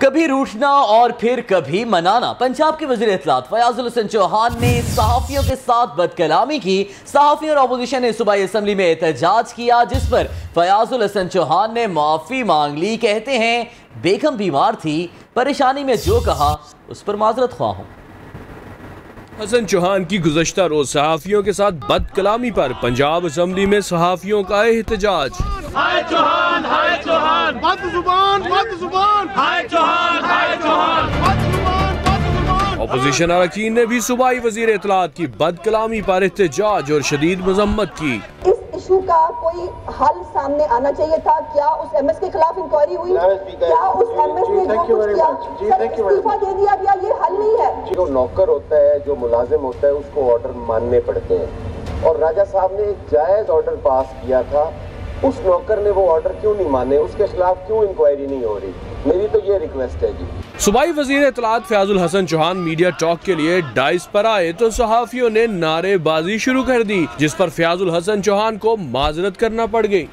कभी रूठना और फिर कभी मनाना। पंजाब के वज़ीर इत्तलात फयाजुल हसन चौहान ने सहाफ़ियों के साथ बदकलामी की। सहाफ़ियों और अपोजिशन ने सूबाई असम्बली में एहतजाज किया, जिस पर फयाजुल हसन चौहान ने माफ़ी मांग ली। कहते हैं बेगम बीमार थी, परेशानी में जो कहा उस पर माजरत ख्वाह हूं। हसन चौहान की गुज़श्ता रोज सहाफ़ियों के साथ बदकलामी पर पंजाब असम्बली में सहाफ़ियों का एहतजाज। हाय चौहान, हाय चौहान, बदजुबान, बदजुबान, हाय चौहान, हाय चौहान, बदजुबान, बदजुबान। अपोजिशन अरकान ने भी सूबाई वज़ीर इत्तलात की बदकलामी पर एहतजाज और शदीद मजम्मत की। इस इशू का कोई हल सामने आना चाहिए था। क्या उस एमएस के खिलाफ इंक्वायरी हुई? क्या उस एमएस ने जो कुछ किया इस्तीफा दे दिया गया? ये हल नहीं है। जो नौकर होता है, जो मुलाजिम होता है, उसको ऑर्डर मानने पड़ते हैं और राजा साहब ने एक जायज ऑर्डर पास किया था। उस नौकर ने वो ऑर्डर क्यों नहीं माने? उसके खिलाफ क्यों इंक्वायरी नहीं हो रही? मेरी तो ये रिक्वेस्ट है जी। सूबाई वज़ीर इत्तलात फयाजुल हसन चौहान मीडिया टॉक के लिए डाइस पर आए तो सहाफ़ियों ने नारेबाजी शुरू कर दी, जिस पर फयाजुल हसन चौहान को माजरत करना पड़ गई।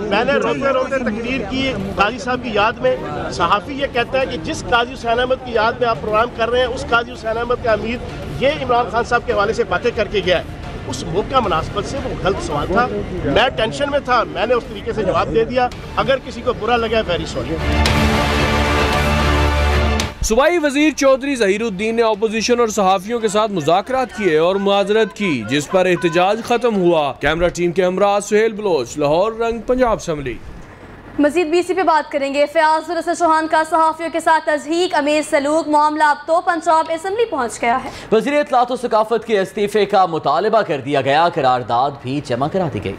मैंने रोते रोते तकरीर की काजी साहब की याद में। सहाफ़ी ये कहता है कि जिस काजी हुसैन अहमद की याद में आप प्रोग्राम कर रहे हैं, उस काजी हुसैन अहमद का अमीर ये इमरान खान साहब के हवाले से बातें करके गया है। उस मौका मुनासिबत से वो गलत सवाल था। मैं टेंशन में था, मैंने उस तरीके से जवाब दे दिया। अगर किसी को बुरा लगा, वेरी सॉरी। सूबाई वज़ीर चौधरी ज़हीरुद्दीन ने अपोजिशन और सहाफ़ियों के साथ मुज़ाकरात किए और माजरत की, जिस पर एहतजाज खत्म हुआ। कैमरा टीम के हमरा सुहेल बलोच, लाहौर, रंग पंजाब असम्बली। मजीद बीसी पे बात करेंगे। फयाजुल हसन चौहान का सहाफ़ियों के साथ तज़हीक, अमीर सलूक, मामला अब तो पंजाब असम्बली पहुँच गया है। वज़ीर इत्तलात और सकाफ़त के इस्तीफे का मुतालबा कर दिया गया, करारदाद भी जमा करा दी गई।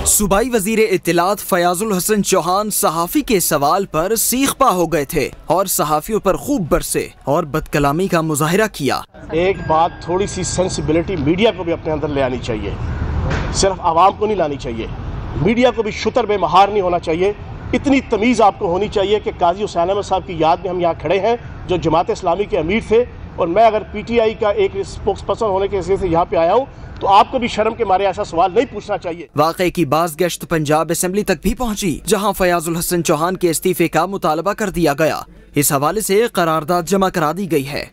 सूबाई वजीर इत्तलात फयाजुल हसन चौहान सहाफ़ी के सवाल पर सीखपा हो गए थे और सहाफ़ियों पर खूब बरसे और बदकलामी का मुजाहिरा किया। एक बात, थोड़ी सी सेंसिबिलिटी मीडिया को भी अपने अंदर ले आनी चाहिए। सिर्फ आवाम को नहीं लानी चाहिए, मीडिया को भी शुतर बेमहार नहीं होना चाहिए। इतनी तमीज़ आपको होनी चाहिए कि काजी हुसैन अहमद साहब की याद में हम यहाँ खड़े हैं, जो जमात इस्लामी के अमीर थे, और मैं अगर पीटीआई का एक स्पोक्स पर्सन होने के वजह से यहाँ पे आया हूँ, तो आपको भी शर्म के मारे ऐसा सवाल नहीं पूछना चाहिए। वाक़े की बाज़गश्त पंजाब असम्बली तक भी पहुँची, जहाँ फयाजुल हसन चौहान के इस्तीफे का मुतालबा कर दिया गया। इस हवाले से करारदाद जमा करा दी गई है।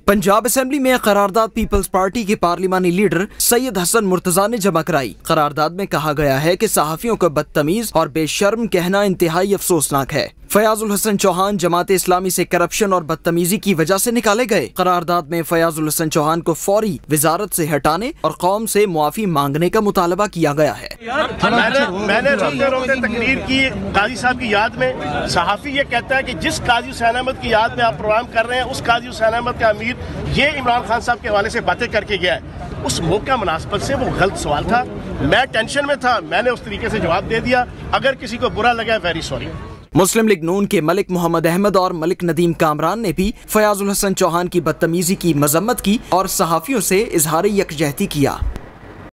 पंजाब असम्बली में करारदाद पीपल्स पार्टी के पार्लिमानी लीडर सैयद हसन मुर्तजा ने जमा कराई। करारदाद में कहा गया है कि सहाफ़ियों को बदतमीज और बेशर्म कहना इंतहाई अफसोसनाक है। फयाजुल हसन चौहान जमात इस्लामी से करप्शन और बदतमीजी की वजह से निकाले गए। करारदाद में फयाजुल हसन चौहान को फौरी वजारत से हटाने और कौम से मुआफी मांगने का मुतालबा किया गया है। मैंने रोते रोते तकरीर की काजी साहब की याद में। सहाफ़ी ये कहता है कि जिस काजी हुसैन अहमद की याद में आप प्रोग्राम कर रहे हैं, उस काजी हुसैन अहमद का अमीर ये इमरान खान साहब के हवाले से बातें करके गया है। उस मौका मुनासिबत से वो गलत सवाल था। मैं टेंशन में था, मैंने उस तरीके से जवाब दे दिया। अगर किसी को बुरा लगा, वेरी सॉरी। मुस्लिम लीग नून के मलिक मोहम्मद अहमद और मलिक नदीम कामरान ने भी फयाजुल हसन चौहान की बदतमीजी की मजम्मत की और सहाफ़ियों से इजहार यकजहती किया।